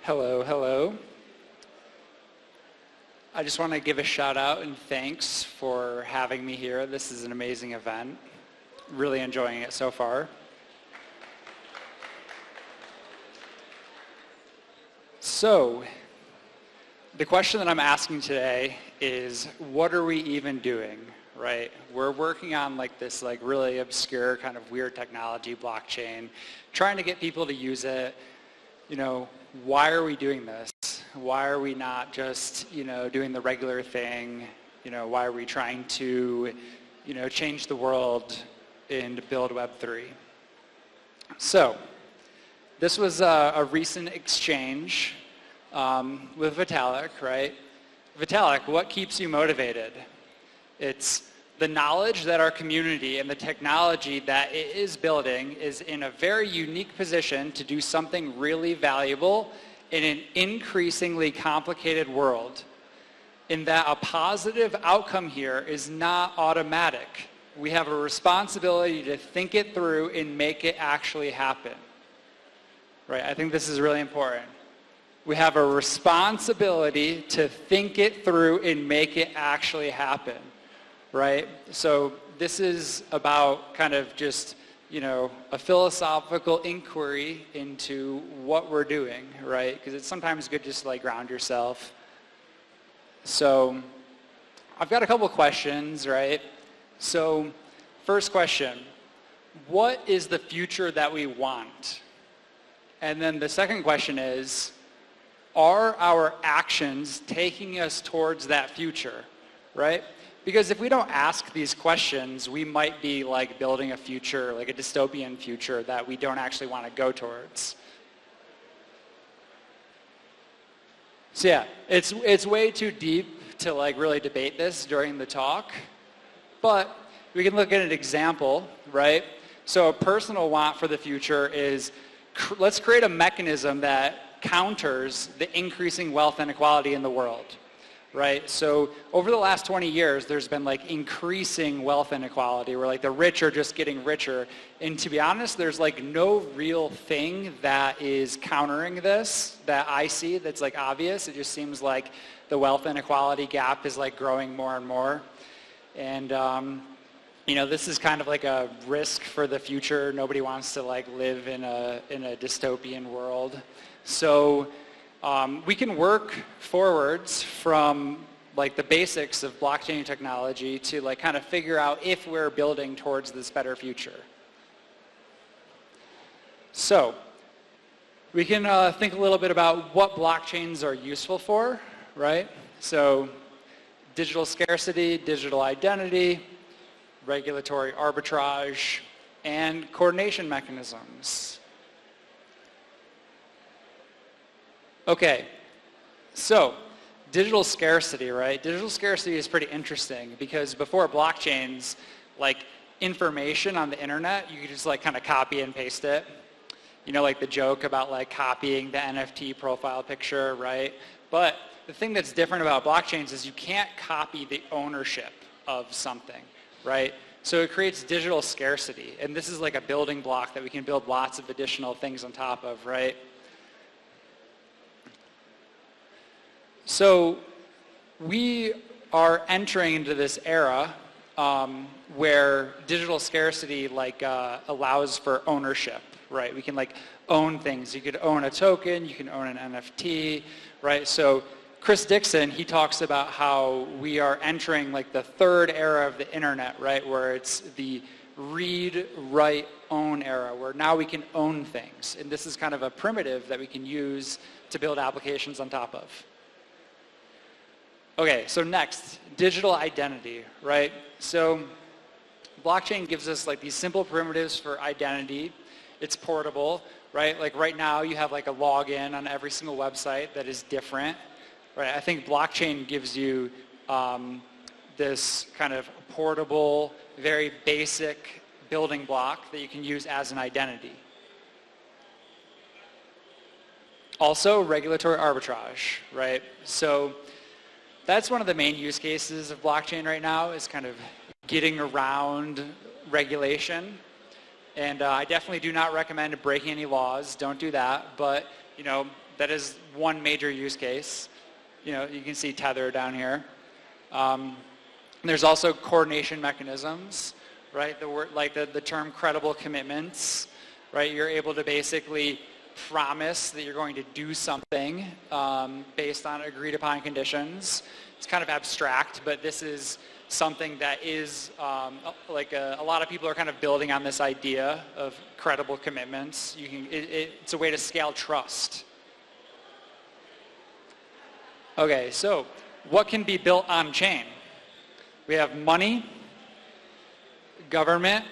Hello, hello. I just want to give a shout out and thanks for having me here. This is an amazing event. Really enjoying it so far. So, the question that I'm asking today is, what are we even doing, right? We're working on this really obscure kind of weird technology, blockchain, trying to get people to use it. Why are we doing this? Why are we not just, doing the regular thing? Why are we trying to, change the world and build Web3? So, this was a recent exchange with Vitalik, right? Vitalik, what keeps you motivated? It's the knowledge that our community and the technology that it is building is in a very unique position to do something really valuable in an increasingly complicated world, in that a positive outcome here is not automatic. We have a responsibility to think it through and make it actually happen. Right? I think this is really important. We have a responsibility to think it through and make it actually happen. Right? So this is about kind of just, a philosophical inquiry into what we're doing, right? Because it's sometimes good just to ground yourself. So I've got a couple questions, right? So first question, what is the future that we want? And then the second question is, are our actions taking us towards that future, right? Because if we don't ask these questions, we might be building a future, a dystopian future that we don't actually want to go towards. So yeah, it's way too deep to really debate this during the talk, but we can look at an example, right? So a personal want for the future is, let's create a mechanism that counters the increasing wealth inequality in the world. Right? So over the last 20 years, there's been increasing wealth inequality where the rich are just getting richer. And to be honest, there's no real thing that is countering this that I see that's obvious. It just seems like the wealth inequality gap is growing more and more. And this is kind of a risk for the future. Nobody wants to live in a dystopian world. So we can work forwards from the basics of blockchain technology to kind of figure out if we're building towards this better future. So we can think a little bit about what blockchains are useful for, right? So digital scarcity, digital identity, regulatory arbitrage, and coordination mechanisms. Okay, so digital scarcity, right? Digital scarcity is pretty interesting because before blockchains, information on the internet, you could just kind of copy and paste it. The joke about copying the NFT profile picture, right? But the thing that's different about blockchains is you can't copy the ownership of something, right? So it creates digital scarcity, and this is a building block that we can build lots of additional things on top of, right? So we are entering into this era where digital scarcity allows for ownership, right? We can own things. You could own a token, you can own an NFT, right? So Chris Dixon, he talks about how we are entering the third era of the internet, right? Where it's the read, write, own era, where now we can own things. And this is kind of a primitive that we can use to build applications on top of. Okay, so next, digital identity, right? So blockchain gives us these simple primitives for identity. It's portable, right? Right now you have a login on every single website that is different, right? I think blockchain gives you this kind of portable, very basic building block that you can use as an identity. Also, regulatory arbitrage, right? So that's one of the main use cases of blockchain right now, is kind of getting around regulation. And I definitely do not recommend breaking any laws. Don't do that. But That is one major use case. You can see Tether down here. There's also coordination mechanisms, right? The word, like the term credible commitments, right? You're able to basically promise that you're going to do something based on agreed upon conditions. It's kind of abstract, but this is something that is a lot of people are kind of building on this idea of credible commitments. It's a way to scale trust. Okay, so what can be built on chain? We have money, government,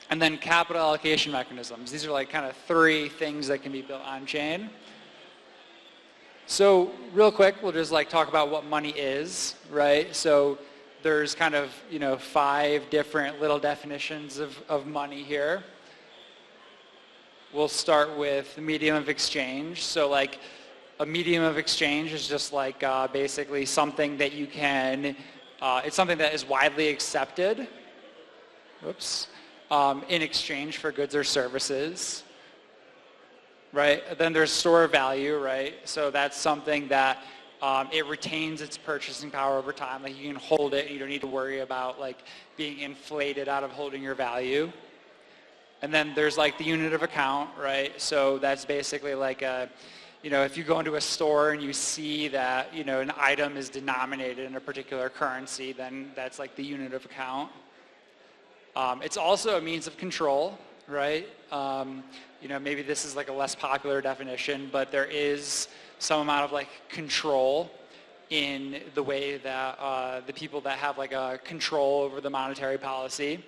and then capital allocation mechanisms. These are like kind of three things that can be built on chain. So real quick, we'll just like talk about what money is, right? So there's kind of, 5 different little definitions of money here. We'll start with medium of exchange. So like a medium of exchange is just like basically something that you can, it's something that is widely accepted, in exchange for goods or services, right? Then there's store of value, right? So that's something that it retains its purchasing power over time. Like you can hold it, you don't need to worry about like being inflated out of holding your value. And then there's like the unit of account, right? So that's basically like if you go into a store and you see that, an item is denominated in a particular currency, then that's like the unit of account. It's also a means of control, right? Maybe this is like a less popular definition, but there is some amount of like control in the way that the people that have like a control over the monetary policy.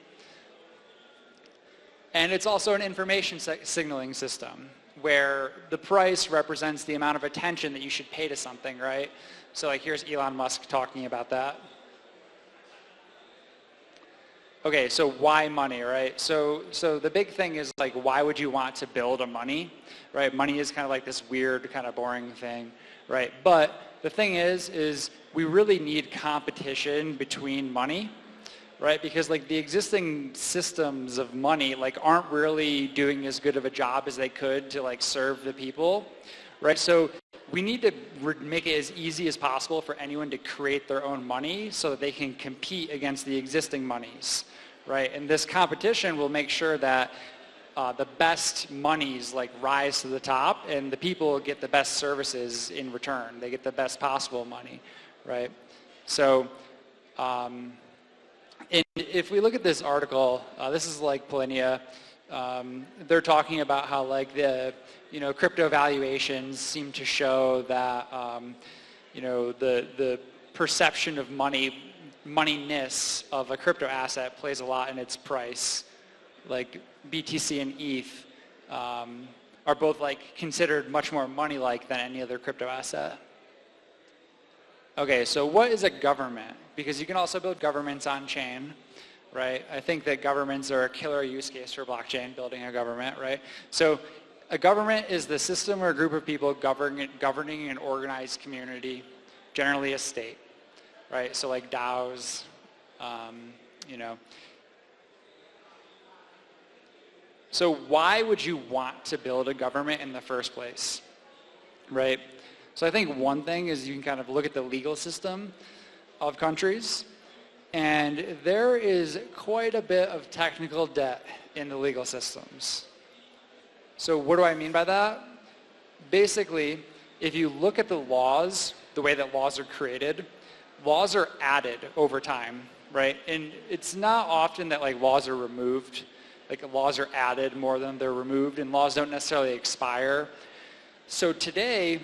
And it's also an information signaling system where the price represents the amount of attention that you should pay to something, right? So like here's Elon Musk talking about that. Okay, so why money, right? So the big thing is like, why would you want to build a money, right? Money is kind of like this weird, kind of boring thing, right? But the thing is we really need competition between money, right? Because like the existing systems of money like aren't really doing as good of a job as they could to like serve the people, right? So we need to make it as easy as possible for anyone to create their own money so that they can compete against the existing monies, right? And this competition will make sure that the best monies like rise to the top and the people get the best services in return. They get the best possible money, right? So if we look at this article, this is like Pollinia. They're talking about how like the crypto valuations seem to show that the perception of moneyness of a crypto asset plays a lot in its price. Like BTC and ETH are both like considered much more money-like than any other crypto asset. Okay, so what is a government? Because you can also build governments on chain, right? I think that governments are a killer use case for blockchain, building a government, right? So a government is the system or group of people governing an organized community, generally a state, right? So like DAOs, So why would you want to build a government in the first place, right? So I think one thing is you can kind of look at the legal system of countries, and there is quite a bit of technical debt in the legal systems. So what do I mean by that? Basically, if you look at the laws, the way that laws are created, laws are added over time, right? And it's not often that like laws are removed. Like laws are added more than they're removed, and laws don't necessarily expire. So today,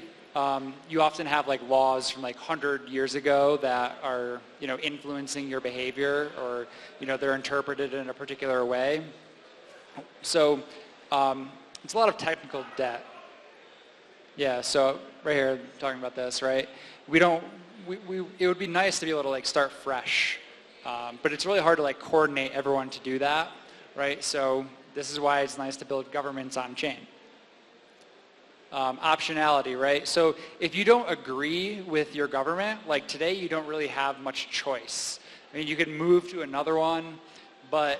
you often have like laws from like 100 years ago that are, influencing your behavior, or, they're interpreted in a particular way. So it's a lot of technical debt. Yeah, so right here, talking about this, right? It would be nice to be able to like start fresh, but it's really hard to like coordinate everyone to do that, right? So this is why it's nice to build governments on chain. Optionality, right? So if you don't agree with your government, like today you don't really have much choice. I mean, you could move to another one, but,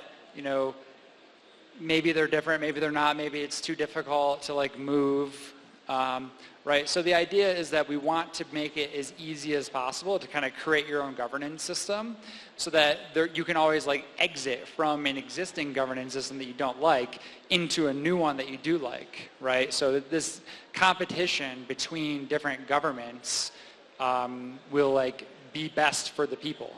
maybe they're different, maybe they're not, maybe it's too difficult to like move. Right, so the idea is that we want to make it as easy as possible to kind of create your own governance system so that you can always like exit from an existing governance system that you don't like into a new one that you do like, right? So this competition between different governments will like be best for the people,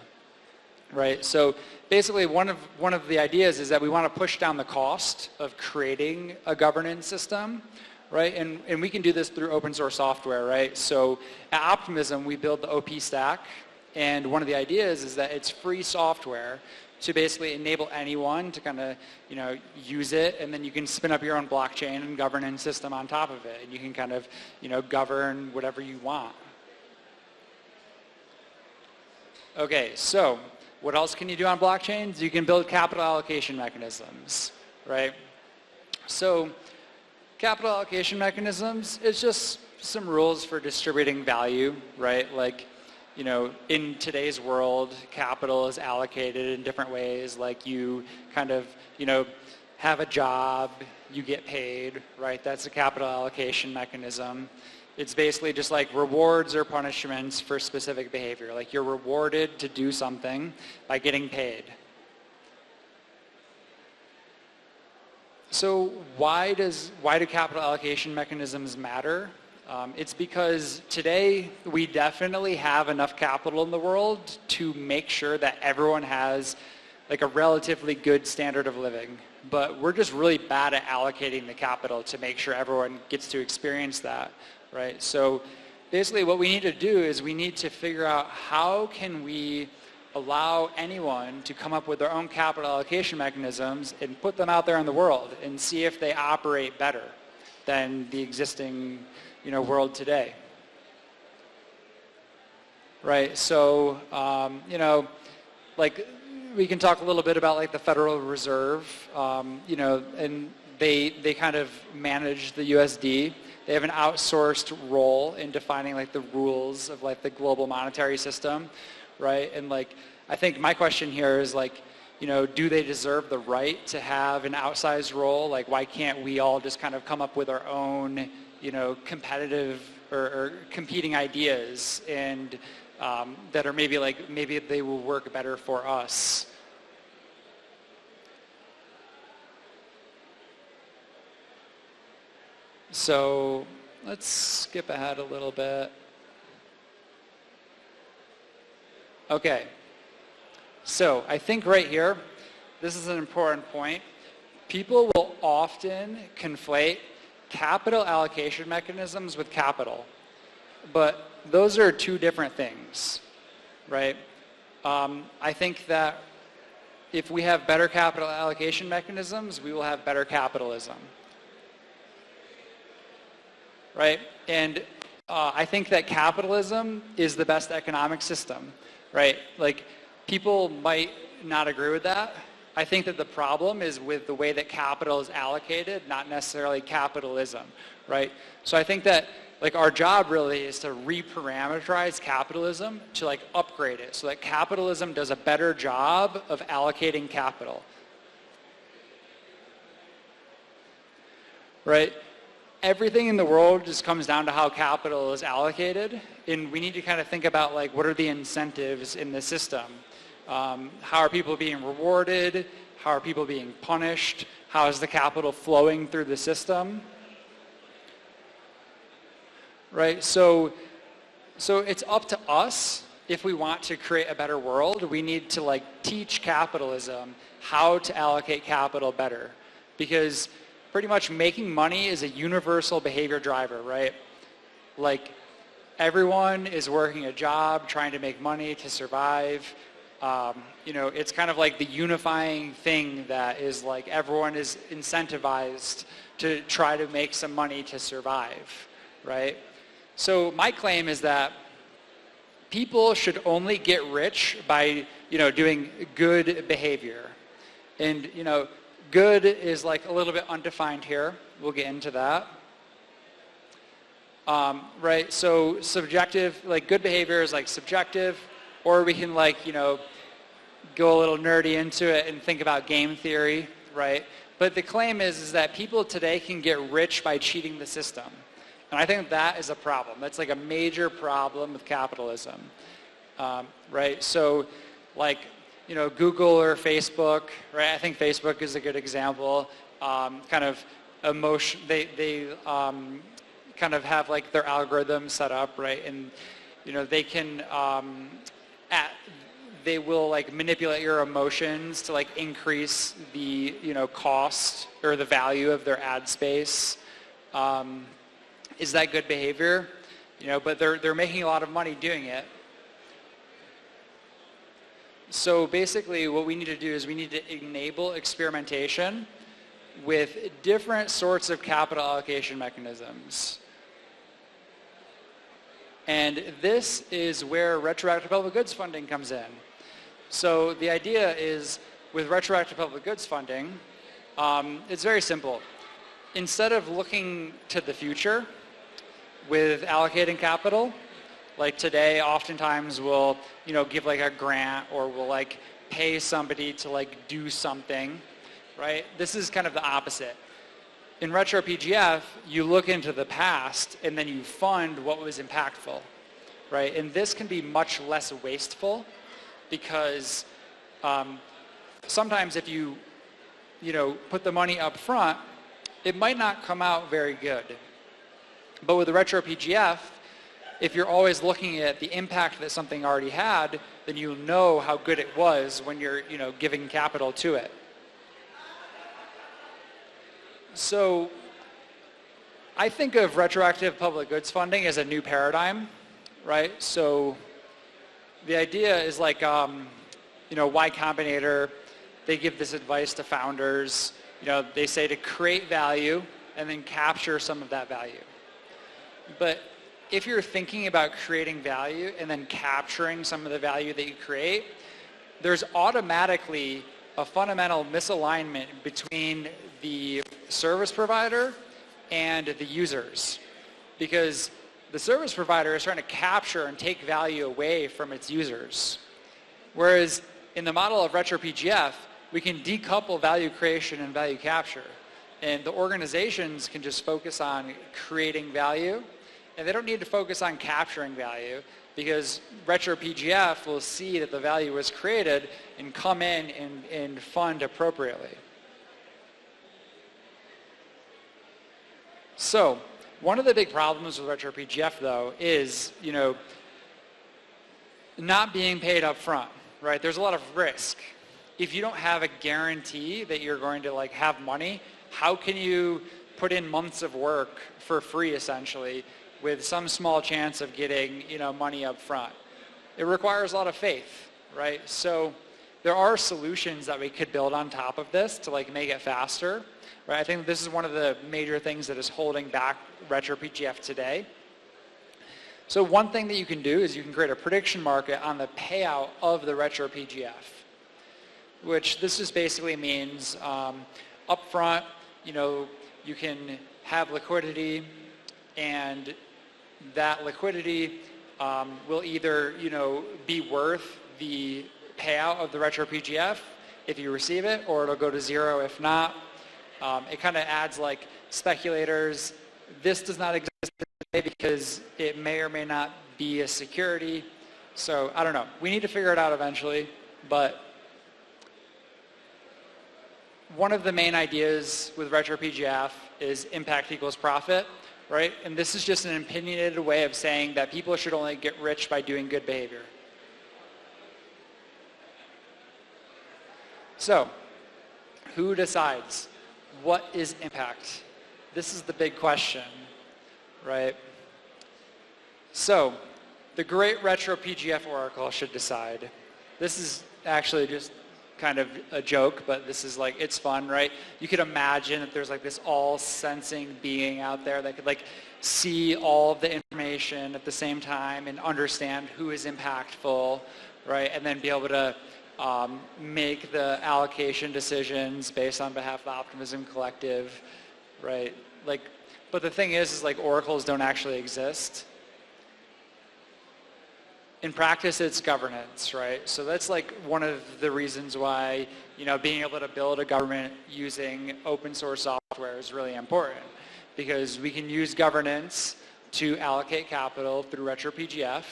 right? So basically one of the ideas is that we want to push down the cost of creating a governance system, right? And we can do this through open source software, right? So at Optimism, we build the OP stack, and one of the ideas is that it's free software to basically enable anyone to kind of, use it, and then you can spin up your own blockchain and governance system on top of it, and you can kind of, govern whatever you want. Okay, so what else can you do on blockchains? You can build capital allocation mechanisms, right? So capital allocation mechanisms, it's just some rules for distributing value, right? Like, in today's world, capital is allocated in different ways. Like you kind of, have a job, you get paid, right? That's a capital allocation mechanism. It's basically just like rewards or punishments for specific behavior. Like you're rewarded to do something by getting paid. So why do capital allocation mechanisms matter? It's because today we definitely have enough capital in the world to make sure that everyone has like a relatively good standard of living. But we're just really bad at allocating the capital to make sure everyone gets to experience that, right? So basically what we need to do is we need to figure out how can we allow anyone to come up with their own capital allocation mechanisms and put them out there in the world and see if they operate better than the existing, world today. Right, so, like we can talk a little bit about like the Federal Reserve, and they kind of manage the USD. They have an outsourced role in defining like the rules of like the global monetary system, right? And like, I think my question here is like, do they deserve the right to have an outsized role? Like, why can't we all just kind of come up with our own, competitive or competing ideas and that are maybe they will work better for us? So let's skip ahead a little bit. Okay, so I think right here, this is an important point. People will often conflate capital allocation mechanisms with capital, but those are two different things, right? I think that if we have better capital allocation mechanisms, we will have better capitalism, right? And I think that capitalism is the best economic system, right? Like, people might not agree with that. I think that the problem is with the way that capital is allocated, not necessarily capitalism, right? So I think that like our job really is to reparameterize capitalism to like upgrade it so that capitalism does a better job of allocating capital, right? Everything in the world just comes down to how capital is allocated, and we need to kind of think about like what are the incentives in the system. How are people being rewarded? How are people being punished? How is the capital flowing through the system? Right, so it's up to us if we want to create a better world. We need to like teach capitalism how to allocate capital better, because pretty much making money is a universal behavior driver, right? Like everyone is working a job, trying to make money to survive. It's kind of like the unifying thing that is like everyone is incentivized to try to make some money to survive, right? So my claim is that people should only get rich by, doing good behavior. And, good is like a little bit undefined here. We'll get into that. Right, so subjective, like good behavior is like subjective, or we can like, go a little nerdy into it and think about game theory, right? But the claim is that people today can get rich by cheating the system. And I think that is a problem. That's like a major problem with capitalism, right? So like, you know, Google or Facebook, right? I think Facebook is a good example. Kind of they kind of have like their algorithm set up, right? And, you know, they can, they will like manipulate your emotions to like increase the, you know, cost or the value of their ad space. Is that good behavior? You know, but they're making a lot of money doing it. So basically what we need to do is we need to enable experimentation with different sorts of capital allocation mechanisms. And this is where retroactive public goods funding comes in. So the idea is with retroactive public goods funding, it's very simple. Instead of looking to the future with allocating capital, like today oftentimes we'll, you know, give like a grant or we'll like pay somebody to like do something, right? This is kind of the opposite. In retro PGF, you look into the past and then you fund what was impactful, right? And this can be much less wasteful because sometimes if you know, put the money up front, it might not come out very good. But with the retro PGF, if you're always looking at the impact that something already had, then you know how good it was when you're, you know, giving capital to it. So I think of retroactive public goods funding as a new paradigm, right? So the idea is like, you know, Y Combinator, they give this advice to founders. You know, they say to create value and then capture some of that value. But if you're thinking about creating value and then capturing some of the value that you create, there's automatically a fundamental misalignment between the service provider and the users. Because the service provider is trying to capture and take value away from its users. Whereas in the model of retro PGF, we can decouple value creation and value capture. And the organizations can just focus on creating value, and they don't need to focus on capturing value because retro PGF will see that the value was created and come in and fund appropriately. So one of the big problems with retro PGF though is, you know, not being paid up front, right? There's a lot of risk. If you don't have a guarantee that you're going to like have money, how can you put in months of work for free essentially with some small chance of getting, you know, money up front? It requires a lot of faith, right? So there are solutions that we could build on top of this to like make it faster, right? I think this is one of the major things that is holding back retro PGF today. So one thing that you can do is you can create a prediction market on the payout of the retro PGF, which this just basically means upfront, you know, you can have liquidity, and that liquidity will either, you know, be worth the payout of the retro PGF if you receive it, or it'll go to zero if not. It kind of adds like speculators. This does not exist today because it may or may not be a security. So I don't know. We need to figure it out eventually, but one of the main ideas with retro PGF is impact equals profit, right? And this is just an opinionated way of saying that people should only get rich by doing good behavior. So, who decides? What is impact? This is the big question, right? So, the great retro PGF oracle should decide. This is actually just kind of a joke, but this is like, it's fun, right? You could imagine that there's like this all-sensing being out there that could like see all of the information at the same time and understand who is impactful, right? And then be able to make the allocation decisions based on behalf of the Optimism Collective, right? Like, but the thing is like oracles don't actually exist. In practice, it's governance, right? So that's like one of the reasons why, you know, being able to build a government using open source software is really important, because we can use governance to allocate capital through RetroPGF,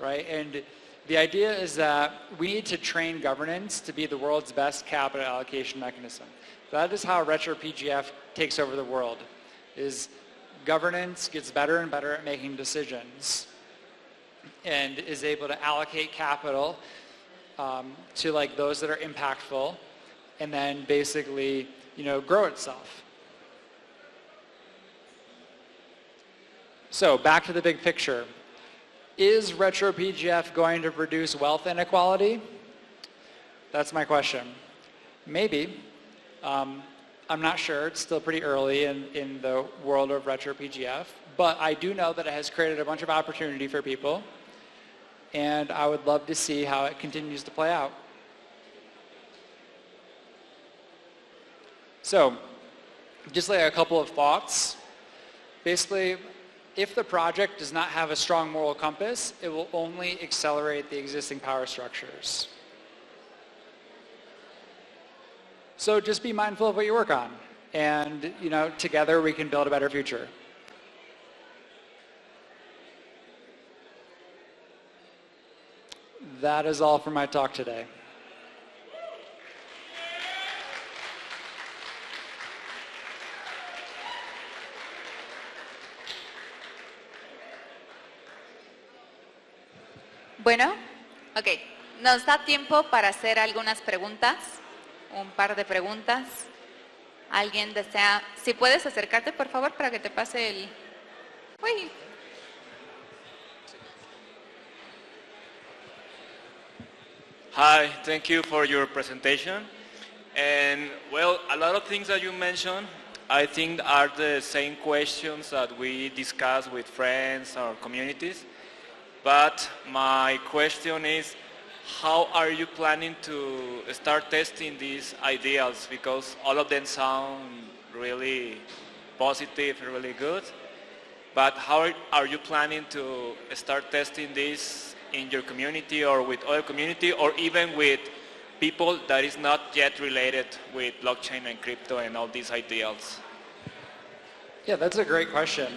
right? And the idea is that we need to train governance to be the world's best capital allocation mechanism. That is how RetroPGF takes over the world, is governance gets better and better at making decisions and is able to allocate capital to like those that are impactful and then basically, grow itself. So back to the big picture. Is RetroPGF going to reduce wealth inequality? That's my question. Maybe. I'm not sure. It's still pretty early in the world of RetroPGF, but I do know that it has created a bunch of opportunity for people, and I would love to see how it continues to play out. So, just like a couple of thoughts. Basically, if the project does not have a strong moral compass, it will only accelerate the existing power structures. So just be mindful of what you work on, and together we can build a better future. That is all for my talk today. Bueno, ok, nos da tiempo para hacer algunas preguntas, un par de preguntas. ¿Alguien desea? Si puedes acercarte, por favor, para que te pase el... Uy. Hi, thank you for your presentation. And well, a lot of things that you mentioned, I think are the same questions that we discuss with friends or communities. But my question is, how are you planning to start testing these ideals? Because all of them sound really positive, really good. But how are you planning to start testing this in your community or with other community or even with people that is not yet related with blockchain and crypto and all these ideals? Yeah, that's a great question.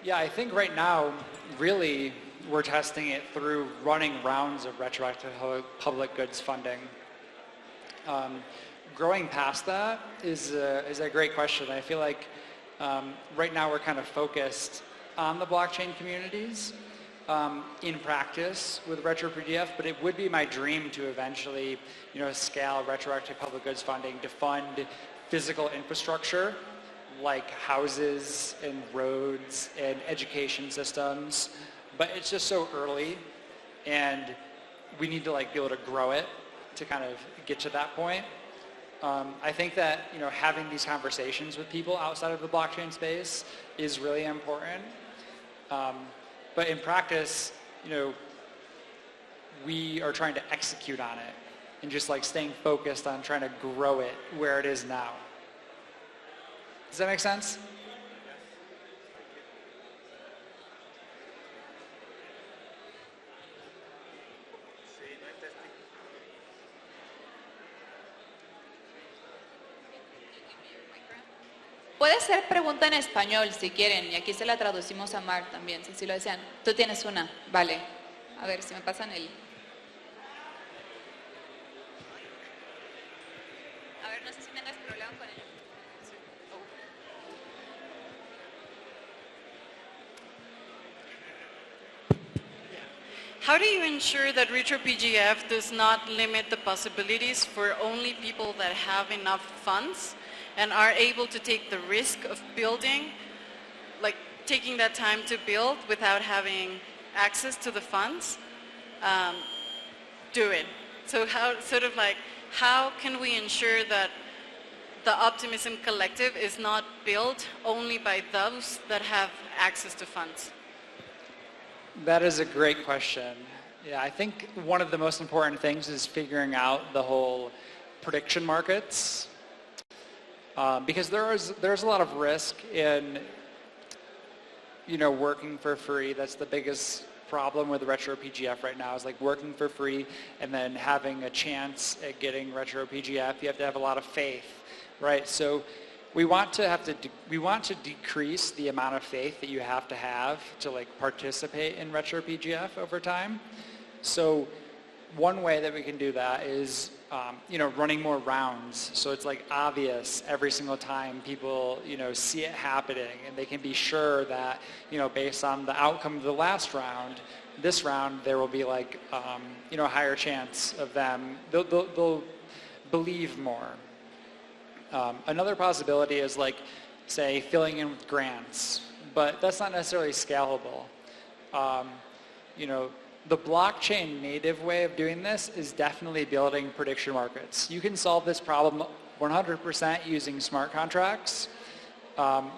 Yeah, I think right now, really, we're testing it through running rounds of retroactive public goods funding. Growing past that is a great question. I feel like right now we're kind of focused on the blockchain communities in practice with RetroPGF, but it would be my dream to eventually, scale retroactive public goods funding to fund physical infrastructure like houses and roads and education systems, but it's just so early and we need to be able to grow it to kind of get to that point. I think that having these conversations with people outside of the blockchain space is really important. But in practice, we are trying to execute on it and just staying focused on trying to grow it where it is now. Does that make sense? Puede ser pregunta en español si quieren, y aquí se la traducimos a Mark también, si lo desean. Tú tienes una, vale. A ver si me pasan el... A ver, no sé si tengas problema con el... How do you ensure that RetroPGF does not limit the possibilities for only people that have enough funds and are able to take the risk of building, taking that time to build without having access to the funds, do it? So how can we ensure that the Optimism Collective is not built only by those that have access to funds? That is a great question. Yeah, I think one of the most important things is figuring out the whole prediction markets, because there's a lot of risk in working for free. That's the biggest problem with RetroPGF right now, is working for free and then having a chance at getting RetroPGF. You have to have a lot of faith right? So we want to decrease the amount of faith that you have to like participate in retro PGF over time. So one way that we can do that is running more rounds, so it's like obvious every single time people see it happening, and they can be sure that based on the outcome of the last round, this round there will be like a higher chance of them. They'll believe more. Another possibility is like, say, filling in with grants, but that's not necessarily scalable. The blockchain native way of doing this is definitely building prediction markets. You can solve this problem 100% using smart contracts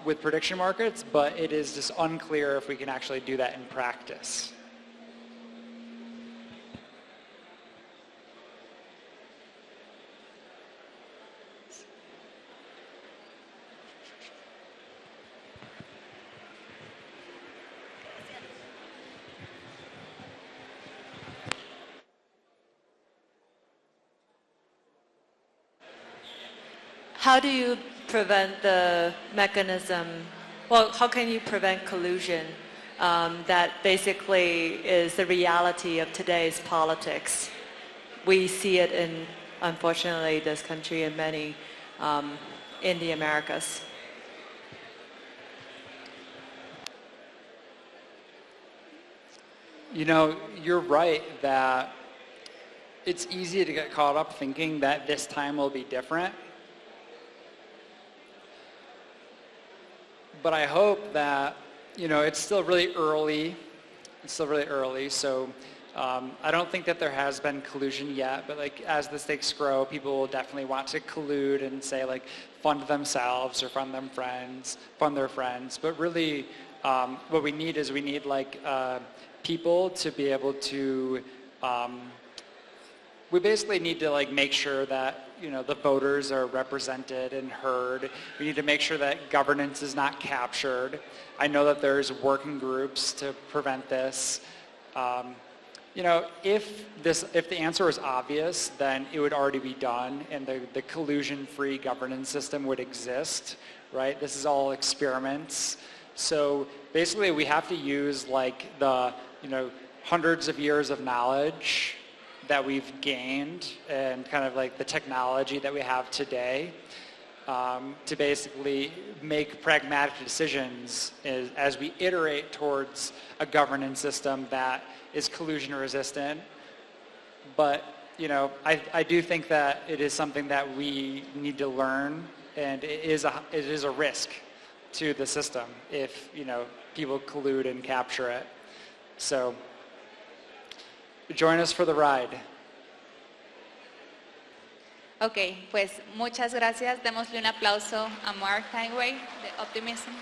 with prediction markets, but it is just unclear if we can actually do that in practice. How do you prevent the mechanism, well, how can you prevent collusion that basically is the reality of today's politics? We see it in, unfortunately, this country and many in the Americas. You're right that it's easy to get caught up thinking that this time will be different. But I hope that, it's still really early. So I don't think that there has been collusion yet, but like as the stakes grow, people will definitely want to collude and say like fund themselves or fund their friends. But really, what we need is like people to be able to. We basically need to like make sure that the voters are represented and heard. We need to make sure that governance is not captured. I know that there's working groups to prevent this. If the answer is obvious, then it would already be done, and the collusion-free governance system would exist, right? This is all experiments. So basically, we have to use like the hundreds of years of knowledge that we've gained and kind of like the technology that we have today to basically make pragmatic decisions as we iterate towards a governance system that is collusion resistant. But I do think that it is something that we need to learn, and it is a risk to the system if people collude and capture it. So join us for the ride. Ok, pues muchas gracias. Démosle un aplauso a Mark Tyne de Optimism.